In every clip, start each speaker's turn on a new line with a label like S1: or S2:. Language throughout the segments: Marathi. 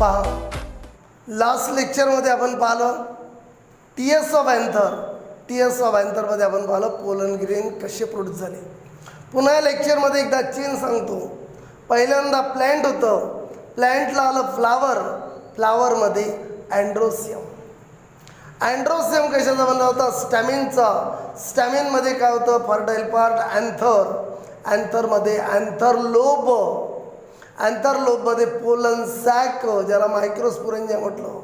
S1: पहा, लास्ट लेक्चरमध्ये आपण पाहिलं TS of anther. TS of अँथरमध्ये आपण पाहिलं पोलन ग्रेन कसे प्रोड्यूस झाले. पुन्हा या लेक्चरमध्ये एकदा चेन सांगतो. पहिल्यांदा प्लॅन्ट होतं, प्लॅन्टला आलं फ्लावर, फ्लावरमध्ये अँड्रोसियम. अँड्रोसियम कशाचा बनला होता? स्टॅमिनचा. स्टॅमिनमध्ये काय होतं? Fertile part anther. अँथरमध्ये अँथर लोब. अँथर लोबमध्ये पोलन सॅक, ज्याला मायक्रोस्पोरेंजिया म्हटलं.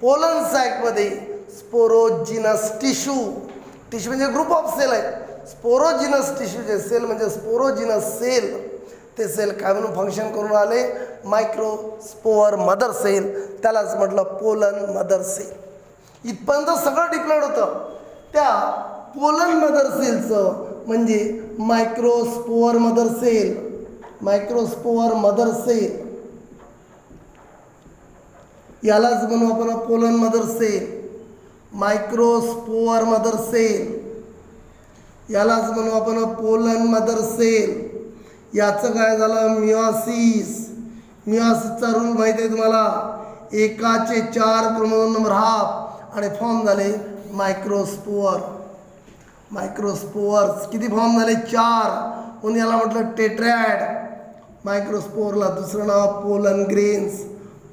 S1: पोलन सॅकमध्ये स्पोरोजिनस टिश्यू. टिश्यू म्हणजे ग्रुप ऑफ सेल आहे. स्पोरोजिनस टिश्यूचे सेल म्हणजे स्पोरोजिनस सेल. ते सेल काय म्हणून फंक्शन करून आले? Microspore mother cell. त्यालाच म्हटलं पोलन मदर सेल. इथपर्यंत सगळं डिप्लॉइड होतं. त्या पोलन मदर सेलचं म्हणजे microspore mother cell. Microspore mother cell यालाच म्हणू आपण pollen mother cell. Microspore mother cell यालाच म्हणू आपण पोलन मदर सेल. याचं काय झालं? मिओसिस. मिओसिसचा रूल माहिती आहे तुम्हाला? एकाचे 4 क्रोमोझोम नंबर हाफ आणि फॉर्म झाले मायक्रोस्पोअर. मायक्रोस्पोअर्स किती फॉर्म झाले? 4. म्हणून याला म्हटलं टेट्रॅड. मायक्रोस्पोअरला दुसरं नाव पोलन ग्रेन्स,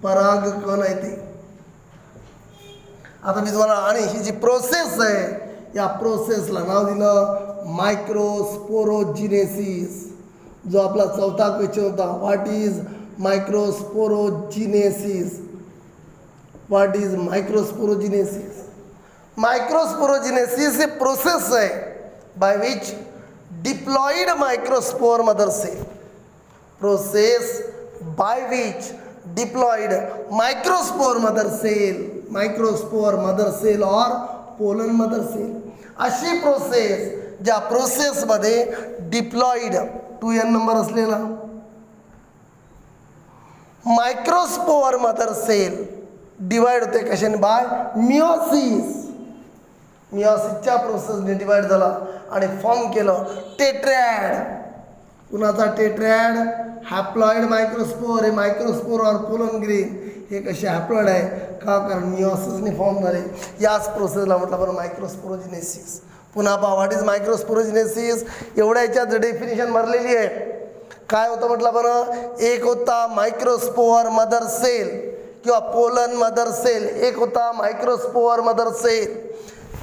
S1: परागकण आहे ते. आता मी तुम्हाला आणि ही जी प्रोसेस आहे या प्रोसेसला नाव दिलं मायक्रोस्पोरोजिनेसिस. जो आपला चौथा क्वेश्चन होता, what is microsporogenesis? What is microsporogenesis? Microsporogenesis हे प्रोसेस आहे by which diploid microspore mother cell. Process by which diploid microspore mother cell, microspore mother cell और पोलन मदर सेल. अशी प्रोसेस ज्या प्रोसेसमध्ये डिप्लॉइड 2n नंबर असलेला मायक्रोस्पोअर मदर सेल डिवाइड होते कशाने? By meiosis. मिओसिसच्या प्रोसेसने डिवाइड झाला आणि फॉर्म केलं टेट्रॅड. कुणाचा टेट्रॅड? हॅप्लॉइड मायक्रोस्पोअर. हे मायक्रोस्पोअर और पोलन ग्रेन हे कसे हॅप्लॉइड आहे का? कारण मिओसिसने फॉर्म झाले. याच प्रोसेसला म्हटलं आपण मायक्रोस्पोरोजिनेसिस. पुन्हा पहा, व्हॉट इज मायक्रोस्पोरोजिनेसिस? एवढ्या याच्यात डेफिनेशन भरलेली आहे. काय होतं म्हटलं आपण? एक होता मायक्रोस्पोअर मदर सेल किंवा पोलन मदर सेल. एक होता मायक्रोस्पोअर मदर सेल.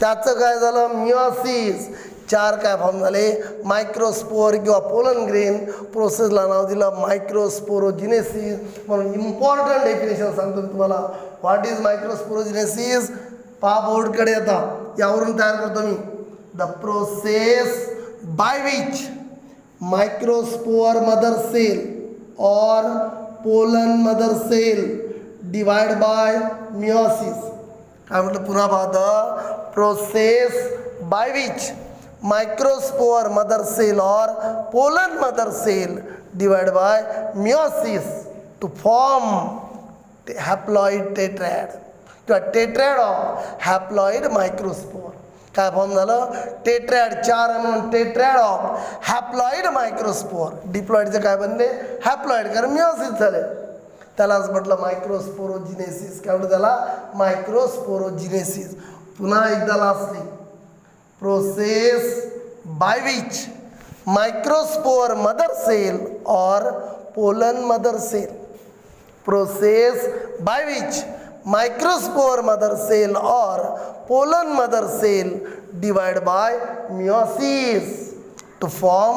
S1: त्याचं काय झालं? मिओसिस. 4 काय फॉर्म झाले? मायक्रोस्पोअर किंवा पोलन ग्रेन. प्रोसेसला नाव दिलं मायक्रोस्पोरोजिनेसिस. म्हणून इम्पॉर्टंट डेफिनेशन सांगतो मी तुम्हाला. What is microsporogenesis? पहा बोर्डकडे आता, यावरून तयार करतो मी. The process by which microspore mother cell और pollen mother cell divide by meiosis. काय म्हटलं? पुन्हा पहा, the process by which microspore mother cell और pollen mother cell divide by meiosis to form haploid tetrad किंवा टेट्रॅड ऑफ हॅप्लॉइड मायक्रोस्पोअर. काय फॉर्म झालं? टेट्रॅड. 4 म्हणून टेट्रॅड ऑफ हॅप्लॉइड मायक्रोस्पोअर. डिप्लॉइडचे काय बनले? हॅप्लॉइड, कारण मिओसिस झाले. त्यालाच म्हटलं मायक्रोस्पोरोजिनेसिस. काय म्हटलं त्याला? मायक्रोस्पोरोजिनेसिस. पुन्हा एकदा lastly, process by which microspore mother cell और pollen mother cell. Process by which microspore mother cell और pollen mother cell divide by meiosis to form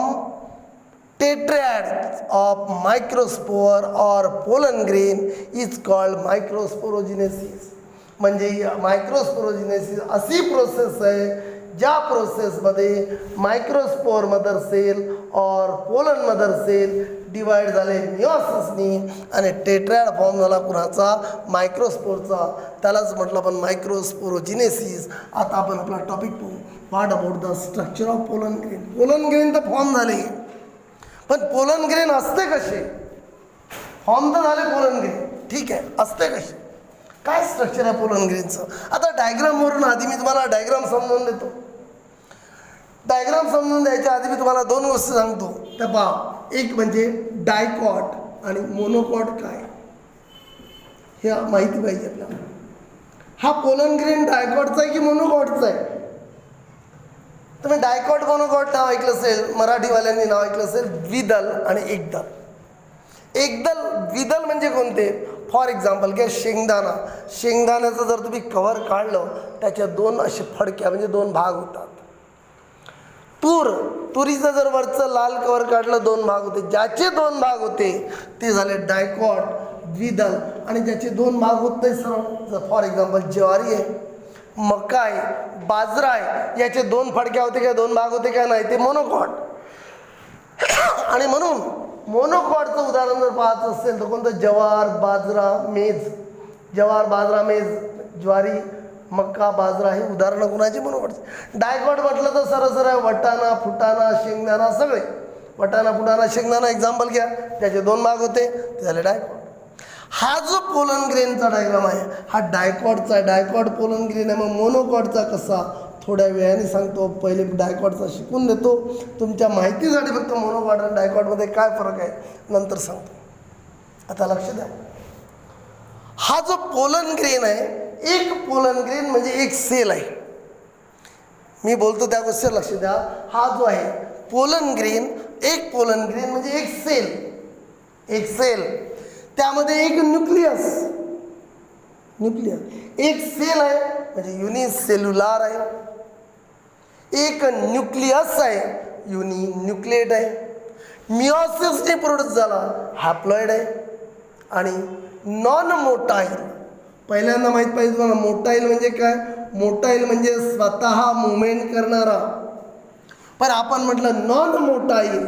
S1: tetrad of microspore और pollen grain is called microsporogenesis. म्हणजे मायक्रोस्पोरोजिनेसिस अशी प्रोसेस आहे ज्या प्रोसेसमध्ये मायक्रोस्पोअर मदर सेल और पोलन मदर सेल डिवाइड झाले मिओसिसनी आणि टेट्रॅड फॉर्म झाला कुणाचा? मायक्रोस्पोअरचा. त्यालाच म्हटलं आपण मायक्रोस्पोरोजिनेसिस. आता आपण आपला टॉपिक पाहू. What about the structure of pollen grain? Pollen grain तर फॉर्म झाले, पण पोलन ग्रेन असते कसे? फॉर्म तर झाले पोलन ग्रेन, ठीक आहे, असते कसे? काय स्ट्रक्चर आहे पोलन ग्रेनचं? आता डायग्रामवरून आधी मी तुम्हाला डायग्राम समजून देतो. डायग्राम समजून द्यायच्या आधी मी तुम्हाला 2 गोष्टी सांगतो. त्या पहा, एक म्हणजे डायकॉट आणि मोनोकॉट. काय हे माहिती पाहिजे आपल्याला. हा पोलन ग्रेन डायकॉटचा आहे की मोनोकॉटचा आहे? तुम्ही डायकॉट मोनोकॉट नाव ऐकलं असेल, मराठीवाल्यांनी नाव ऐकलं असेल, द्विदल आणि एकदल. एकदल द्विदल म्हणजे कोणते? फॉर एक्झाम्पल घ्या शेंगदाणा. शेंगदाण्याचं जर तुम्ही कव्हर काढलं त्याच्या दोन असे फडक्या म्हणजे दोन भाग होतात. तुरीचं जर वरचं लाल कव्हर काढलं दोन भाग होते. ज्याचे दोन भाग होते ते झाले डायकॉट द्विदल, आणि ज्याचे दोन भाग होत नाही सरळ, फॉर एक्झाम्पल ज्वारी आहे, मका आहे, बाजरा आहे, याचे दोन फडक्या होते का, दोन भाग होते का, नाही, ते मोनोकॉट. आणि म्हणून मोनोकॉटचं उदाहरण जर पाहायचं असेल तर कोणतं? जवार, बाजरा, मेज. जवार, बाजरा, मेज, ज्वारी, मक्का, बाजरा हे उदाहरणं कुणाची? मोनोकॉटची. डायकॉट म्हटलं तर सरळ आहे वटाणा, फुटाणा, शेंगदाणा, सगळे. वटाणा, फुटाणा, शेंगदाणा एक्झाम्पल घ्या, त्याचे दोन भाग होते, ते झाले डायकॉट. हा जो पोलन ग्रेनचा डायग्राम आहे हा डायकॉटचा आहे. डायकॉट पोलन ग्रेन आहे. मग मोनोकॉटचा कसा? थोड्या वेळाने सांगतो. पहिले डायकॉटचा शिकून देतो तुमच्या माहितीसाठी, फक्त मोनोकॉट आणि डायकॉटमध्ये काय फरक आहे नंतर सांगतो. आता लक्ष द्या, हा जो पोलन ग्रेन आहे, एक पोलन ग्रेन म्हणजे एक सेल आहे. मी बोलतो त्या गोष्टीवर लक्ष द्या. हा जो आहे पोलन ग्रेन, एक पोलन ग्रेन म्हणजे एक सेल. एक सेल, त्यामध्ये एक न्यूक्लियस, एक सेल आहे म्हणजे युनिसेल्युलार आहे. एक न्यूक्लियस आहे, युनिन्यूक्लिएट आहे. मिओसिसने प्रोड्यूस झाला हॅप्लॉइड आहे. आणि नॉन मोटाईल, पहिल्यांदा माहीत पाहिजे तुम्हाला मोटाईल म्हणजे काय? मोटाईल म्हणजे स्वतः मुवमेंट करणारा. पण आपण म्हटलं नॉन मोटाईल,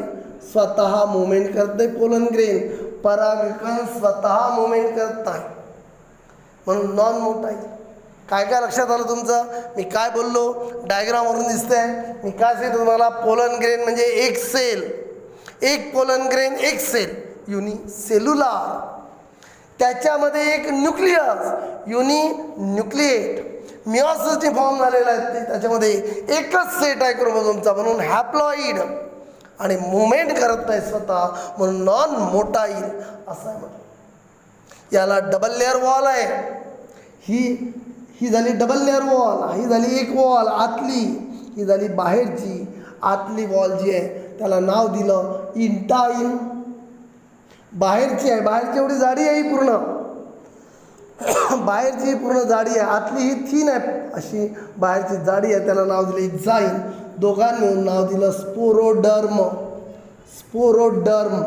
S1: स्वतः मुवमेंट करते पोलन ग्रेन. परागकण स्वतः मुवमेंट करत नाही, म्हणून नॉन मोटाईल. काय काय लक्षात आलं तुमचं? मी काय बोललो? डायग्रामवरून दिसतंय. मी काय सांगितलं तुम्हाला? पोलन ग्रेन म्हणजे एक सेल, एक पोलन ग्रेन एक सेल, युनिसेल्युलार. त्याच्यामध्ये एक न्यूक्लियस, युनिन्यूक्लिएट. मिओसिसने फॉर्म झालेला आहे त्याच्यामध्ये एकच सेट आहे क्रोमोझोमचा, म्हणून हॅप्लॉइड. आणि मुवमेंट करत नाही स्वतः, म्हणून नॉन मोटाईल असं आहे म्हटलं. याला डबल लेअर वॉल आहे. ही झाली डबल लेअर वॉल, ही झाली एक वॉल आतली, ही झाली बाहेरची. आतली वॉल जी आहे त्याला नाव दिलं इंटाइन. बाहेरची आहे, बाहेरची एवढी जाडी आहे ही पूर्ण, बाहेरची पूर्ण जाडी आहे. आतली ही थिन आहे अशी बाहेरची जाडी आहे, त्याला नाव दिलं एक्झाईन. दोघांनी मिळून नाव दिलं स्पोरोडर्म. स्पोरोडर्म.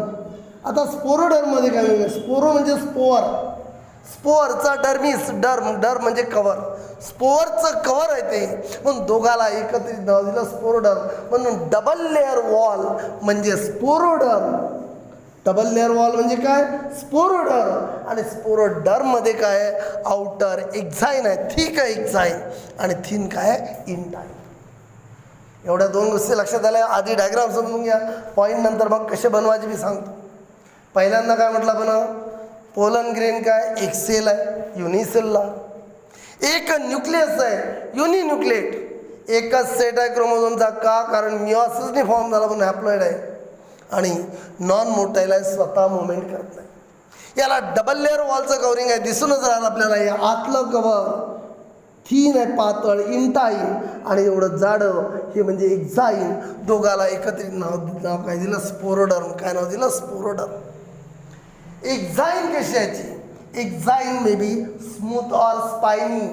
S1: आता स्पोरोडर्ममध्ये काय म्हणजे? स्पोरो म्हणजे स्पोअर, स्पोअरचा डर्मिस, डर्म म्हणजे कवर, स्पोअरचं कवर आहे ते, म्हणून दोघाला एकत्रित नाव दिलं स्पोरोडर्म. म्हणून डबल लेअर वॉल म्हणजे स्पोरोडर्म. डबल लेअर वॉल म्हणजे काय? स्पोरोडर्म. आणि स्पोरोडर्ममध्ये काय आहे? आउटर एक्झाईन आहे, थिक आहे एक्झाईन, आणि थिन काय आहे? इंटाईन. एवढ्या दोन गोष्टी लक्षात आल्या. आधी डायग्राम समजून घ्या, पॉईंट नंतर मग कसे बनवायचे मी सांगतो. पहिल्यांदा काय म्हटलं आपण? पोलन ग्रेन काय? एक सेल आहे, युनिसेल्युलार. एक न्यूक्लियस आहे, युनिन्यूक्लिएट. एकच सेट आहे क्रोमोझोमचा. का? कारण मिओसिसने फॉर्म झाला म्हणून हॅप्लॉइड आहे. आणि नॉन मोटाईल आहे, स्वतः मुवमेंट करत नाही. याला डबल लेअर वॉलचं कवरिंग आहे, दिसूनच राहिलं आपल्याला. हे आतलं कवर थीन आहे, पातळ, इंटाईन, आणि एवढं जाडं हे म्हणजे एक्झाईन. दोघाला एकत्रित नाव काय दिलं? स्पोरोडर्म. काय नाव दिलं? स्पोरोडर्म. एक्झाईन कशी याची? Exine may be smooth or spiny.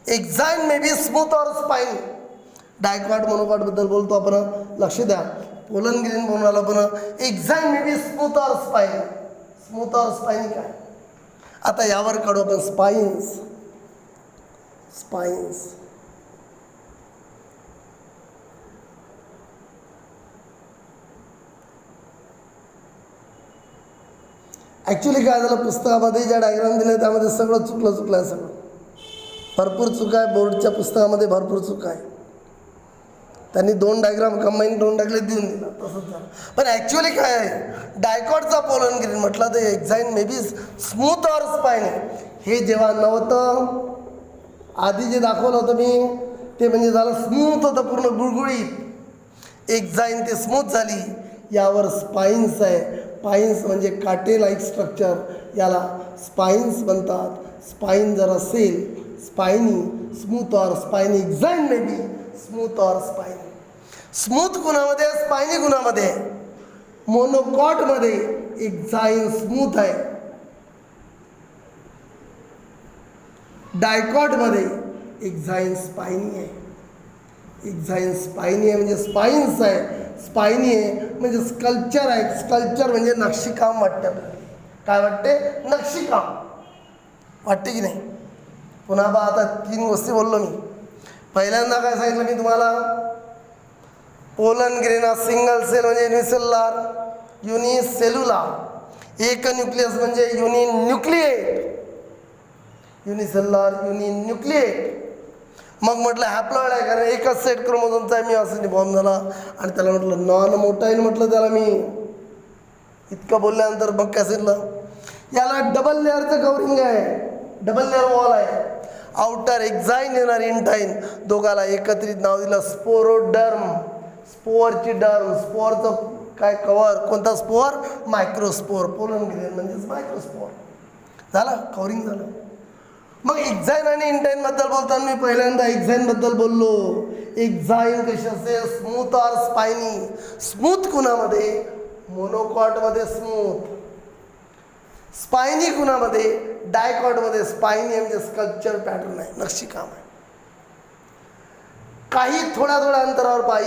S1: Exine may be smooth or spiny. Dicot मोनोकॉटबद्दल बोलतो आपण, लक्ष द्या. पोलन ग्रेन बनवायला आपण exine may be smooth or spiny. Smooth or spiny काय? आता यावर काढू आपण स्पाइन्स. स्पाइन्स ॲक्च्युली काय झालं, पुस्तकामध्ये ज्या डायग्राम दिले त्यामध्ये सगळं चुकलं आहे. सगळं भरपूर चुका आहे. बोर्डच्या पुस्तकामध्ये भरपूर चुका आहे. त्यांनी दोन डायग्राम कंबाईन करून टाकले, देऊन दिला, तसंच झालं. पण ॲक्च्युली काय आहे? डायकॉटचा पोलन ग्रेन म्हटलं तर exine may be smooth or spiny. हे जेव्हा नव्हतं, आधी जे दाखवलं होतं मी ते म्हणजे झालं स्मूथ होतं, पूर्ण गुळगुळीत. एक्झाईन ते स्मूथ झाली. यावर स्पाइन्स आहे. पाईन्स म्हणजे काटे लाईक स्ट्रक्चर. याला स्पाइन्स बनतात. स्पाइन जर असेल spiny, smooth or spiny, exine may be smooth or spiny. Smooth गुणामध्ये, स्पाइनी गुणामध्ये. मोनोकॉटमध्ये एक्झाइन स्मूथ आहे, डायकॉटमध्ये एक्झाइन स्पाइनी आहे. एक्झाइन स्पाइनी आहे म्हणजे स्पाइन्स आहे, स्पाइनी आहे म्हणजे स्कल्पचर आहे. स्कल्पचर म्हणजे नक्षीकाम वाटते आपल्याला. काय वाटते? नक्षीकाम वाटते की नाही. पुन्हा बा आता 3 गोष्टी बोललो मी. पहिल्यांदा काय सांगितलं मी तुम्हाला? पोलन ग्रेन हा सिंगल सेल म्हणजे युनिसेल्युलर, युनिसेल्युलर. एक न्यूक्लियस म्हणजे युनिन्यूक्लिएट, युनिसेल्युलर युनिन्यूक्लिएट. मग म्हटलं हॅप्लॉइड आहे कारण एकच सेट क्रोमोझोमचा आहे, मिओसिसने फॉर्म झाला. आणि त्याला म्हटलं नॉन मोटाईल म्हटलं त्याला मी. इतकं बोलल्यानंतर मग काय सांगितलं? याला डबल लेअरचं कवरिंग आहे, डबल लेअर वॉल आहे. आउटर एक्झाइन येणार इंटाइन, दोघाला एकत्रित नाव दिलं स्पोरोडर्म. स्पोअरची डर्म, स्पोअरचं काय कवर, कोणता स्पोअर? मायक्रोस्पोअर. पोलन ग्रेन म्हणजेच मायक्रोस्पोअर. झालं, कवरिंग झालं. मग एक्झाइन आणि इंटाइन बद्दल बोलताना मी पहिल्यांदा एक्झाइन बद्दल बोललो. एक्झाइन कशी असेल? Smooth or spiny. स्मूथ कुणामध्ये? मोनोकॉटमध्ये स्मूथ. स्पाइनी कुणामध्ये? डायकॉटमध्ये. स्पाइनी म्हणजे स्कल्पचर पॅटर्न आहे, नक्षीकाम आहे. काही थोड्या अंतरावर पहा,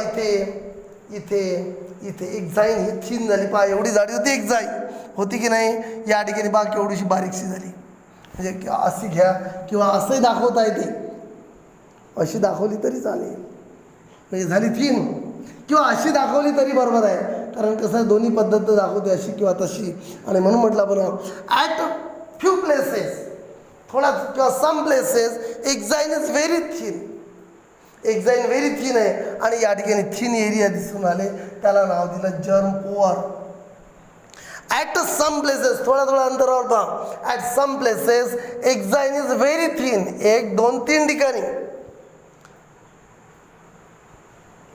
S1: इथे एक्झाइन ही थीन झाली. पहा एवढी जाडी होती एक्झाइन, होती की नाही? या ठिकाणी पहा केवढीशी बारीकशी झाली. म्हणजे अशी घ्या किंवा असंही दाखवता येते, अशी दाखवली तरी चालेल, म्हणजे झाली थीन. किंवा अशी दाखवली तरी बरोबर आहे, कारण कसं आहे दोन्ही पद्धत दाखवते, अशी किंवा तशी. आणि म्हणून म्हटलं आपण ॲट फ्यू प्लेसेस, थोडा किंवा some places exine is very thin. Exine very thin आहे आणि या ठिकाणी थीन एरिया दिसून आले, त्याला नाव दिलं germ pore. At some places, थोड्या अंतरावर पहा. At some places exine is very thin. 1, 2, 3 ठिकाणी.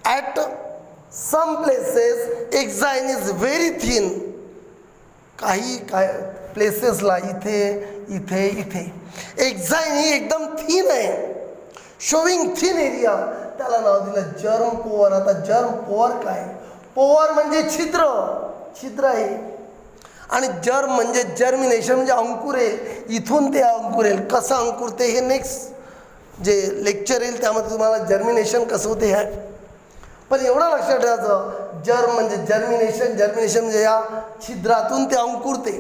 S1: At some places exine is very thin. काही काय प्लेसेसला इथे एक्झाइन ही एकदम थीन आहे, शोविंग थीन एरिया, त्याला नाव दिलं जर्म पोअर. आता जर्म पोअर काय? पोअर म्हणजे छिद्र आहे. आणि जर्म म्हणजे जर्मिनेशन, म्हणजे अंकुरेल. इथून ते अंकुरेल. कसं अंकुरते हे नेक्स्ट जे लेक्चर येईल त्यामध्ये तुम्हाला जर्मिनेशन कसं होते हे. पण एवढं लक्षात ठेवायचं, जर्म म्हणजे जर्मिनेशन म्हणजे या छिद्रातून ते अंकुरते.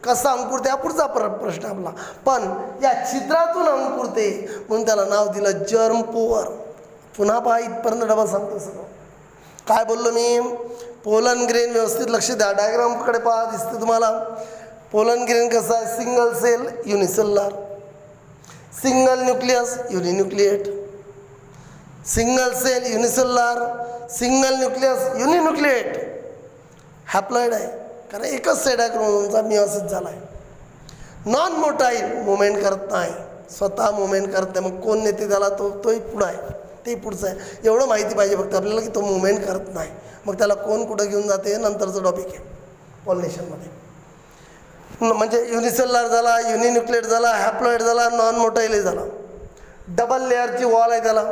S1: कसं अंकुरते हा पुढचा प्रश्न आपला, पण या छिद्रातून अंकुरते म्हणून त्याला नाव दिलं जर्म पोअर. पुन्हा पहा, इथपर्यंत डबल सांगतो सगळं. काय बोललो मी? पोलन ग्रेन व्यवस्थित लक्ष द्या. डायग्रामकडे पहा, दिसते तुम्हाला. पोलन ग्रेन कसं आहे? Single cell unicellular, single nucleus uninucleate, single cell unicellular, single nucleus uninucleate. Haploid आहे कारण एकच सेट आहे क्रोमोझोमचा, मिओसिस झाला आहे. नॉन मोटाईल, मुवमेंट करत नाही, स्वतः मुवमेंट करत नाही. मग कोण नेते त्याला? तोही पुढं आहे, ते पुढचं आहे. एवढं माहिती पाहिजे फक्त आपल्याला की तो मुवमेंट करत नाही. मग त्याला कोण कुठं घेऊन जाते नंतरचं टॉपिक आहे पॉलिनेशनमध्ये. म्हणजे युनिसेल्युलर झाला, युनिन्यूक्लिएट झाला, हॅप्लॉइड झाला, नॉन मोटाईलही झाला. डबल लेअरची वॉल आहे त्याला.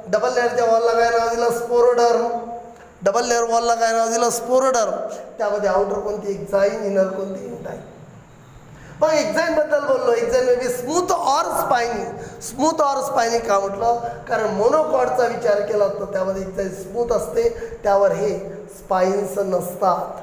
S1: डबल लेअरच्या वॉलला काय नाव दिलं? स्पोरोडर्म. डबल लेअर वॉलला काय नाव दिलं? स्पोरोडर्म. त्यामध्ये आउटर कोणती? एक्झाइन, इनर कोणती? इंटाइन. मग एक्झाइनबद्दल बोललो. Exine may be smooth or spiny. Smooth or spiny का म्हटलं? कारण मोनोकॉटचा विचार केला तर त्यामध्ये एक्झाइन स्मूथ असते, त्यावर हे स्पाइन्स नसतात.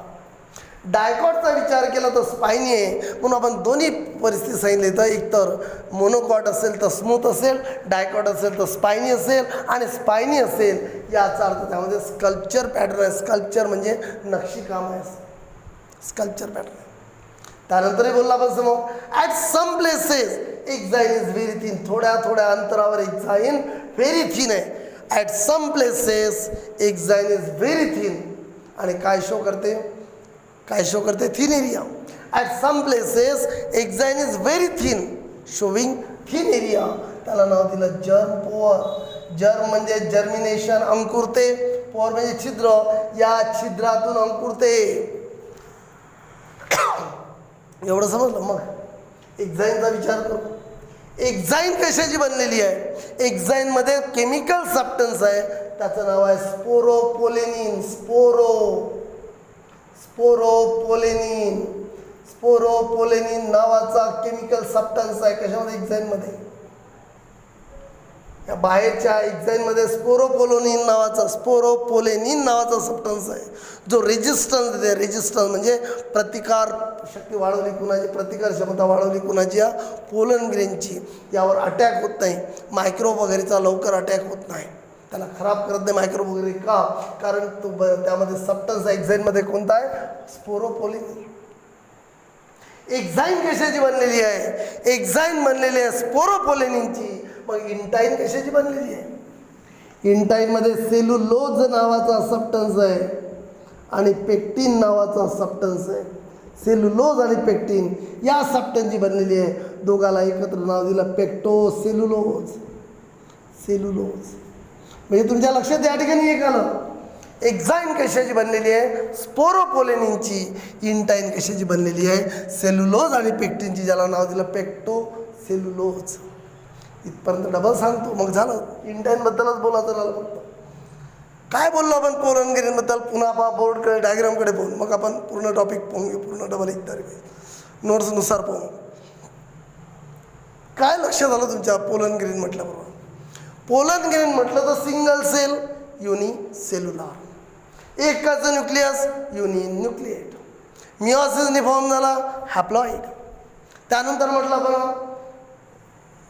S1: डायकॉटचा विचार केला तर स्पाइनी आहे, म्हणून आपण दोन्ही परिस्थिती सांगितली. तर एकतर मोनोकॉट असेल तर स्मूथ असेल, डायकॉट असेल तर स्पाइनी असेल, आणि स्पाइनी असेल याचा अर्थ त्यामध्ये स्कल्पचर पॅटर्न आहे. स्कल्पचर म्हणजे नक्षीकाम आहे, स्कल्पचर पॅटर्न. त्यानंतरही बोलला आपण समोर, at some places exine is very thin. थोड्या अंतरावर एक्झाइन व्हेरी थिन आहे. At some places exine is very thin. आणि काय शो करते? Thin area. At some places exine is very thin, showing thin area. त्याला नाव दिलं जर्म पोअर. जर्म म्हणजे जर्मिनेशन, अंकुरते. पोअर म्हणजे छिद्र, या छिद्रातून अंकुरते. एवढं समजलं. मग एक्झाईनचा विचार करू. एक्झाईन कशाची बनलेली आहे? एक्झाईनमध्ये केमिकल सबस्टन्स आहे, त्याचं नाव आहे स्पोरोपोलेनिन. स्पोरोपोलेनिन नावाचा केमिकल सबस्टन्स आहे. कशामध्ये? एक्झाईनमध्ये. या बाहेरच्या एक्झाईनमध्ये स्पोरोपोलेनिन नावाचा सबस्टन्स आहे, जो रेजिस्टन्स देते. रेजिस्टन्स म्हणजे प्रतिकार शक्ती वाढवली कुणाची, प्रतिकार क्षमता वाढवली कुणाची? या पोलन ग्रेनची. यावर अटॅक होत नाही, मायक्रोब वगैरेचा लवकर अटॅक होत नाही, त्याला खराब करत नाही मायक्रोब वगैरे. का? कारण तो त्यामध्ये सबस्टन्स एक्झाईनमध्ये कोणता आहे? स्पोरोपोलेनिन. एक्झाईन कशाची बनलेली आहे? एक्झाईन बनलेली आहे स्पोरोपोलेनिनची. मग इंटाईन कशाची बनलेली आहे? इंटाईनमध्ये सेल्युलोज नावाचा सबस्टन्स आहे आणि पेक्टिन नावाचा सबस्टन्स आहे. सेल्युलोज आणि पेक्टिन या सबस्टन्सची बनलेली आहे. दोघाला एकत्र नाव दिलं पेक्टोसेल्युलोज. म्हणजे तुमच्या लक्षात या ठिकाणी एक आलं. एक्झाईन कशाची बनलेली आहे? स्पोरोपोलेनिनची. इंटाईन कशाची बनलेली आहे? सेल्युलोज आणि पेक्टिनची, ज्याला नाव दिलं पेक्टोसेल्युलोज. इथपर्यंत डबल सांगतो, मग झालं. इंटाईनबद्दलच बोलायचं झालं फक्त. काय बोललो आपण पोलन ग्रेनबद्दल? पुन्हा पहा बोर्डकडे, डायग्रामकडे पाहून मग आपण पूर्ण टॉपिक पाहून घेऊ. पूर्ण डबल एक तारीख नोट्सनुसार पाहू. काय लक्षात आलं तुमच्या पोलन ग्रेन म्हटल्याबरोबर? पोलन ग्रेन म्हटलं तर सिंगल सेल युनिसेल्युलर, एकच न्यूक्लियस युनिन्यूक्लिएट. मिओसिसने फॉर्म झाला हॅप्लॉइड. त्यानंतर म्हटलं आपण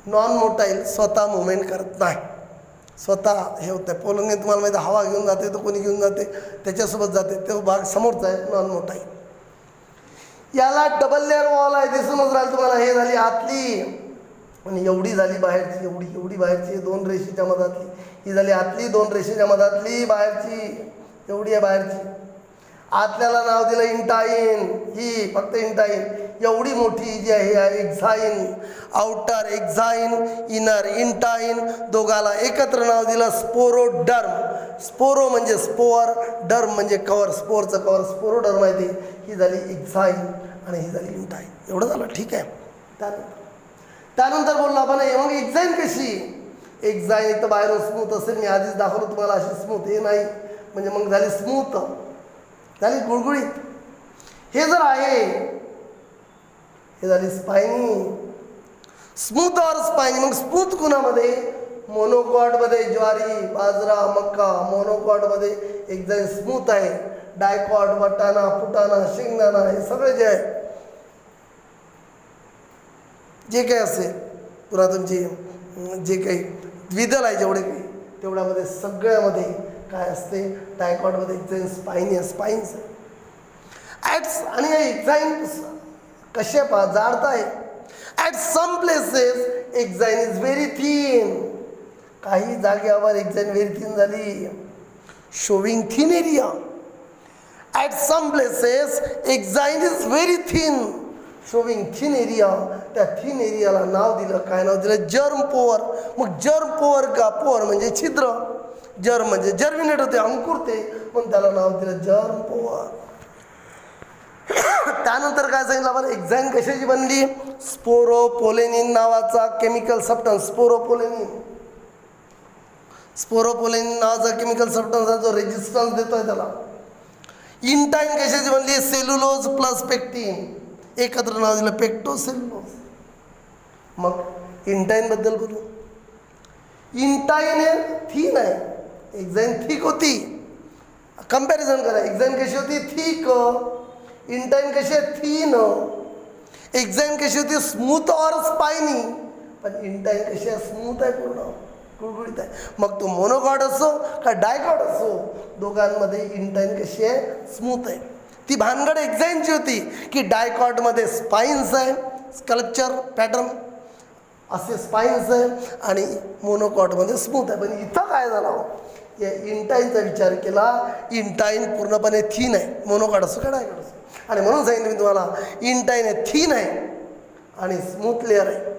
S1: नॉन मोटाईल, स्वतः मुवमेंट करत नाही, स्वतः हे होतं आहे. पोलन ग्रेन तुम्हाला माहिती आहे, हवा घेऊन जाते तर कोणी घेऊन जाते, त्याच्यासोबत जाते. तो भाग समोरचा आहे नॉन मोटाईल. याला डबल लेअर वॉल आहे, दिसूनच राहील तुम्हाला. हे झाली आतली आणि एवढी झाली बाहेरची. एवढी बाहेरची, 2 रेषेच्या मधातली. ही झाली आतली, 2 रेषेच्या मधातली बाहेरची. एवढी आहे बाहेरची. आतल्याला नाव दिलं इंटाईन. ही फक्त इंटाईन. एवढी मोठी जी आहे exine. Outer exine, inner intine. दोघाला एकत्र नाव दिलं स्पोरोडर्म. स्पोरो म्हणजे स्पोअर, डर्म म्हणजे कवर, स्पोअरचं कवर, स्पोरोडर्म आहे ते. ही झाली एक्झाईन आणि ही झाली इंटाईन. एवढं झालं, ठीक आहे. त्यानंतर बोललो आपण मग एक्झाईन कशी? एक्झाईन एक तर बाहेरून स्मूथ असेल, मी आधीच दाखवलं तुम्हाला अशी स्मूथ. हे नाही म्हणजे मग झाली स्मूथ, झाली गुळगुळीत. हे जर आहे, हे झाली स्पायनी. स्मूथ और स्पायनी. मग स्मूथ कुणामध्ये? मोनोकॉटमध्ये ज्वारी, बाजरा, मक्का. मोनोकॉटमध्ये एक्झाईन स्मूथ आहे. डायकॉट, वाटाणा, फुटाणा, शेंगदाणा, हे सगळे जे आहे, जे काही असेल पुन्हा तुमची जे काही द्विदल आहे जेवढे काही, तेवढ्यामध्ये सगळ्यामध्ये काय असते? डायकॉटमध्ये एक्झाईन स्पायनी आहे, स्पाईन्स आहे. आणि हे एक्झाईन कसे जाडत आहे? At some places exine is very thin. काही जागेवर एक्झाईन व्हेरी थिन झाली, showing thin area. At some places exine is very thin, showing thin area. त्या थिन एरियाला नाव दिलं, काय नाव दिलं? Germ pore. मग जर्म पोअर का? पोअर म्हणजे छिद्र, जर्म म्हणजे जर्मिनेट होते, अंकुरते, म्हणून त्याला नाव दिलं जर्म पोअर. त्यानंतर काय सांगितलं आपण? एक्झाईन कशाची बनली? स्पोरोपोलेनिन नावाचा केमिकल सबस्टन्स. स्पोरोपोलेनिन नावाचा केमिकल सबस्टन्स आहे, जो रेजिस्टन्स देतोय त्याला. इंटाईन कशाची बनली? सेल्युलोज प्लस पेक्टिन, एकत्र नाव दिलं पेक्टोसेल्युलोज. मग इंटाईनबद्दल बोलू. इंटाईन हे थिन आहे, एक्झाईन थिक होती. कंपॅरिझन करा. एक्झाईन कशी होती? थिक. इंटाईन कशी आहे? थिन. एक्झाईन कशी होती? स्मूथ और स्पायनी. पण इंटाईन कशी आहे? स्मूथ आहे, पूर्ण गुळगुळीत आहे. मग तो मोनोकॉट असो का डायकॉट असो, दोघांमध्ये इंटाईन कशी आहे? स्मूथ आहे. ती भानगड एक्झाईनची होती की डायकॉटमध्ये स्पाईन्स आहे, स्कल्पचर पॅटर्न असे स्पाईन्स आहे, आणि मोनोकॉटमध्ये स्मूथ आहे. पण इथं काय झालं? या इंटाईनचा विचार केला. इंटाईन पूर्णपणे थिन आहे, मोनोकॉट असो का डायकॉट असो. आणि म्हणून सांगितलं मी तुम्हाला, इंटाईन हे थिन आहे आणि स्मूथ लेअर आहे.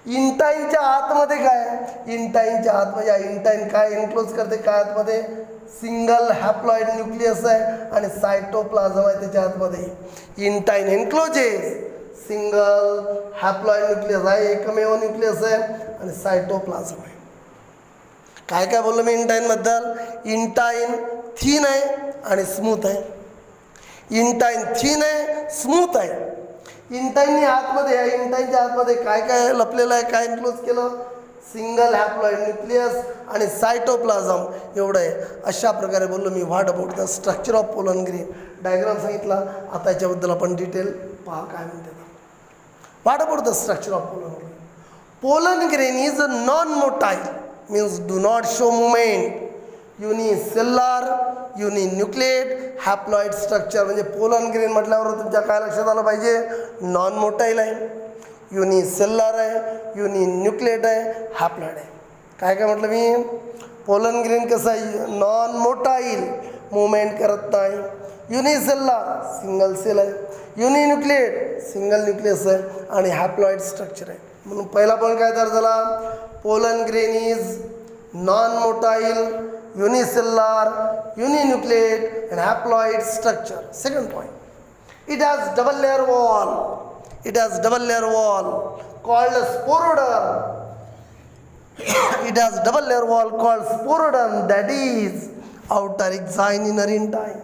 S1: इंटाईनच्या आतमध्ये काय? इंटाईनच्या आतमध्ये इंटाईन काय एन्क्लोज करते? काय आतमध्ये? सिंगल हॅप्लॉइड न्यूक्लियस आहे आणि सायटोप्लाझम आहे त्याच्या आतमध्ये. इंटाईन एन्क्लोजेस सिंगल हॅप्लॉइड न्यूक्लियस आहे, एकमेव न्यूक्लियस आहे आणि सायटोप्लाझम आहे. काय काय बोललो मी इंटाईनबद्दल? इंटाईन थिन आहे आणि स्मूथ आहे. इंटाईन थिन आहे, स्मूथ आहे. इंटाईननी आतमध्ये आहे, इंटाईनच्या आतमध्ये काय काय लपलेलं आहे, काय इन्क्लोज केलं? सिंगल हॅप्लॉइड न्यूक्लियस आणि सायटोप्लाझम एवढं आहे. अशा प्रकारे बोललो मी what about the structure of pollen grain. Diagram सांगितला. आता याच्याबद्दल आपण डिटेल पहा काय म्हणते. What about the structure of pollen grain? Pollen grain is a non motile, means do not show movement, unicellular, uninucleate, haploid structure. म्हणजे पोलन ग्रेन म्हटल्यावर तुमच्या काय लक्षात आलं पाहिजे? नॉन मोटाईल आहे, युनिसेल्युलर आहे, युनिन्यूक्लिएट आहे, हॅप्लॉइड आहे. काय काय म्हटलं मी? पोलन ग्रेन कसं आहे? नॉन मोटाईल, मुवमेंट करत नाही. युनिसेल्युलर, सिंगल सेल आहे. युनिन्यूक्लिएट, सिंगल न्यूक्लियस आहे आणि हॅप्लॉइड स्ट्रक्चर आहे. म्हणून पहिला पॉईंट काय तयार झाला? Pollen grain is non motile, unicellular, uninucleate and haploid structure. Second point, it has double layer wall. It has double layer wall called sporoderm. It has double layer wall called sporoderm, that is outer exine, inner intine.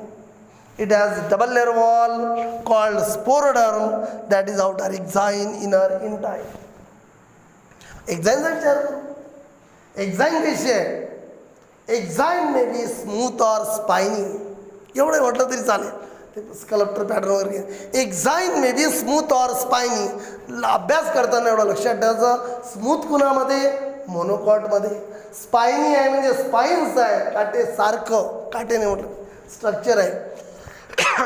S1: It has double layer wall called sporoderm, that is outer exine, inner intine. Exine चा विचार करू. एक्झाईन कशी आहे? Exine may be smooth or spiny. एवढं म्हटलं तरी चालेल, ते स्कल्प्टर पॅटर्न वगैरे. Exine may be smooth or spiny. अभ्यास करताना एवढं लक्षात ठेवायचं, स्मूथ कुणामध्ये? मोनोकॉटमध्ये. स्पायनी आहे म्हणजे स्पाईन्स आहे, काटेसारखं, काटेने म्हटलं स्ट्रक्चर आहे,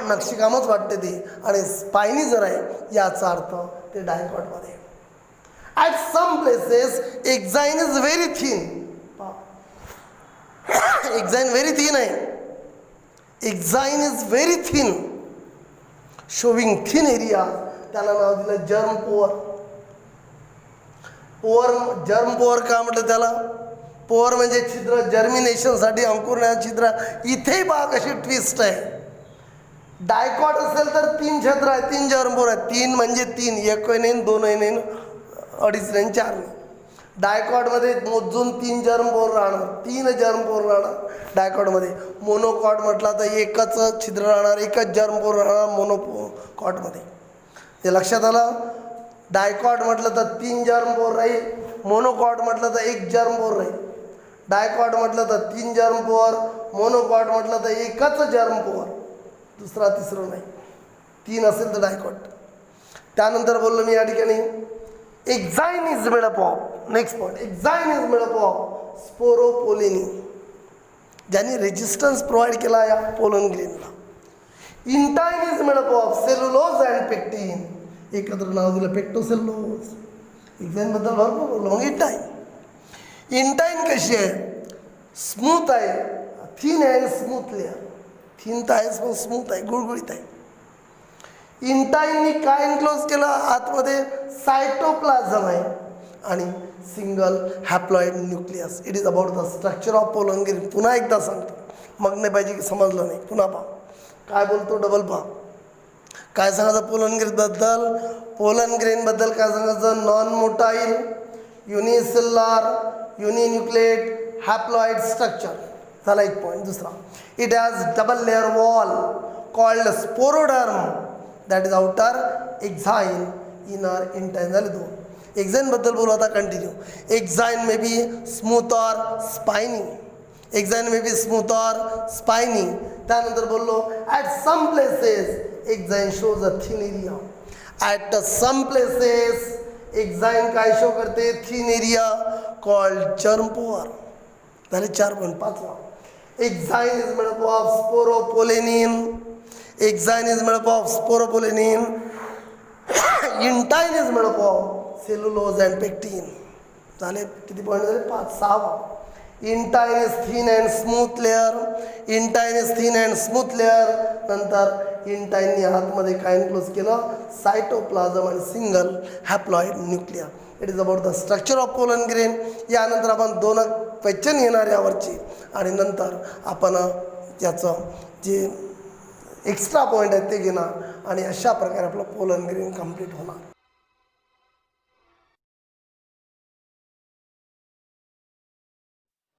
S1: नक्षीकामच वाटते ते. आणि स्पायनी जर आहे याचा अर्थ ते डायकॉटमध्ये. At some places exine is very thin. Exine very thin आहे. Exine is very thin, showing thin area. त्याला नाव दिलं germ pore. Pore, germ pore का म्हटलं त्याला? पोअर म्हणजे छिद्र, जर्मिनेशनसाठी अंकुरण्याचं छिद्र. इथेही भाग अशी ट्विस्ट आहे. डायकॉट असेल तर 3 छिद्र आहे, 3 जर्म पोअर आहे. 3 म्हणजे 3, 1 नाही, 2 नाही, 2.5 नाही, 4 नाही. डायकॉटमध्ये मोजून 3 जर्म पोर राहणार, 3 जर्म पोर राहणार डायकॉटमध्ये. मोनोकॉट म्हटलं तर एकच छिद्र राहणार, एकच जर्म पोर राहणार मोनोकॉटमध्ये. हे लक्षात आलं? डायकॉट म्हटलं तर 3 जर्म पोर राहील, मोनोकॉट म्हटलं तर 1 जर्म पोर राहील. डायकॉट म्हटलं तर 3 जर्म पोर, मोनोकॉट म्हटलं तर एकच जर्म पोर, दुसरा तिसरं नाही. 3 असेल तर डायकॉट. त्यानंतर बोललो मी या ठिकाणी exine is made up of. Next point, exine is made up of sporopollenin, ज्यांनी रेजिस्टन्स प्रोव्हाइड केला या पोलन ग्रेनला. Intine is made up of cellulose and pectin. एकत्र नाव दिलं पेक्टोसेल्युलोज. एक्झाईनबद्दल भरपूर बोललो. मग इंटाईन, इंटाईन कशी आहे? स्मूथ आहे, थिन आहे, स्मूथ लेअर. थिन तर आहेच पण स्मूथ आहे, गुळगुळीत आहे. इंटाईननी काय इन्क्लोज केलं आतमध्ये? सायटोप्लाझम आहे आणि single haploid nucleus. It is about the structure of pollen grain. पुन्हा एकदा सांगतो, मग नाही पाहिजे की समजलं नाही. पुन्हा पहा काय बोलतो, डबल पहा. काय सांगायचं पोलन ग्रेनबद्दल? पोलन ग्रेनबद्दल काय सांगायचं? Non motile, unicellular, uninucleate, haploid structure. झाला एक पॉईंट. दुसरा, it has double layer wall called sporoderm, that is outer exine, inner intine. झाले 2. एक्झाईनबद्दल बोलू आता, continue. Exine may be smooth or spiny. Exine may be smooth or spiny. त्यानंतर बोललो at some places exine shows a thin area. At some places exine काय शो करते? Thin area called germ pore. झाले 4.5. Exine is made up of sporopollenin. Exine is made up of sporopollenin. Intine is made up of cellulose and pectin. झाले किती पॉईंट झाले? 5, 6. Intine is thin and smooth layer. Intine is thin and smooth layer. नंतर इंटाईननी आतमध्ये काय इन्क्लोज केलं? सायटोप्लाझम आणि single haploid nuclei. It is about the structure of pollen grain. यानंतर आपण 2 क्वेश्चन येणार यावरची आणि नंतर आपण याचं जे एक्स्ट्रा पॉईंट आहेत ते घेणार आणि अशा प्रकारे आपलं पोलन ग्रेन कंप्लीट होणार.